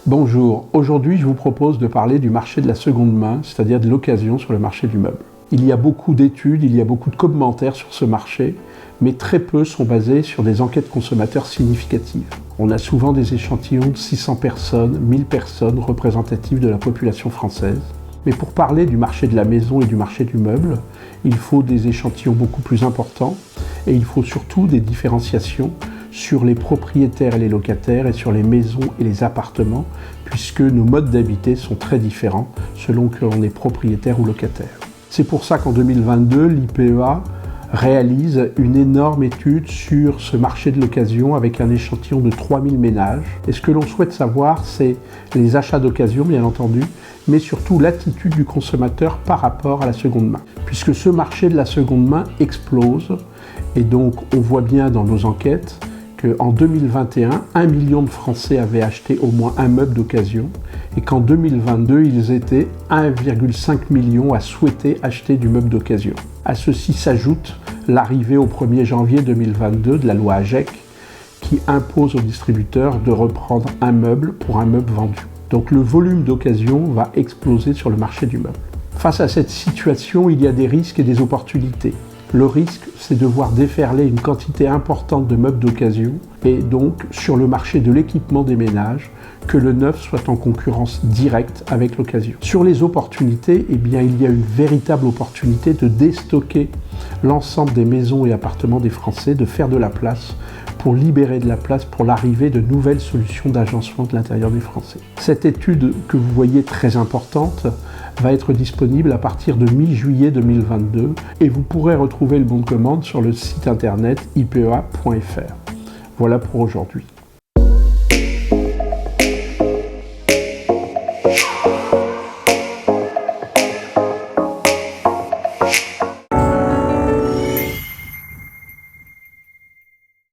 Bonjour, aujourd'hui je vous propose de parler du marché de la seconde main, c'est-à-dire de l'occasion sur le marché du meuble. Il y a beaucoup d'études, il y a beaucoup de commentaires sur ce marché, mais très peu sont basés sur des enquêtes consommateurs significatives. On a souvent des échantillons de 600 personnes, 1000 personnes représentatives de la population française. Mais pour parler du marché de la maison et du marché du meuble, il faut des échantillons beaucoup plus importants et il faut surtout des différenciations sur les propriétaires et les locataires et sur les maisons et les appartements, puisque nos modes d'habiter sont très différents selon que l'on est propriétaire ou locataire. C'est pour ça qu'en 2022, l'IPEA réalise une énorme étude sur ce marché de l'occasion avec un échantillon de 3000 ménages. Et ce que l'on souhaite savoir, c'est les achats d'occasion, bien entendu, mais surtout l'attitude du consommateur par rapport à la seconde main. Puisque ce marché de la seconde main explose, et donc on voit bien dans nos enquêtes qu'en 2021, 1 million de Français avaient acheté au moins un meuble d'occasion et qu'en 2022, ils étaient 1,5 million à souhaiter acheter du meuble d'occasion. À ceci s'ajoute l'arrivée au 1er janvier 2022 de la loi AGEC qui impose aux distributeurs de reprendre un meuble pour un meuble vendu. Donc le volume d'occasion va exploser sur le marché du meuble. Face à cette situation, il y a des risques et des opportunités. Le risque, c'est de voir déferler une quantité importante de meubles d'occasion et donc sur le marché de l'équipement des ménages, que le neuf soit en concurrence directe avec l'occasion. Sur les opportunités, il y a une véritable opportunité de déstocker l'ensemble des maisons et appartements des Français, de faire de la place pour libérer de la place pour l'arrivée de nouvelles solutions d'agencement de l'intérieur des Français. Cette étude que vous voyez très importante va être disponible à partir de mi-juillet 2022 et vous pourrez retrouver le bon de commande sur le site internet ipea.fr. Voilà pour aujourd'hui.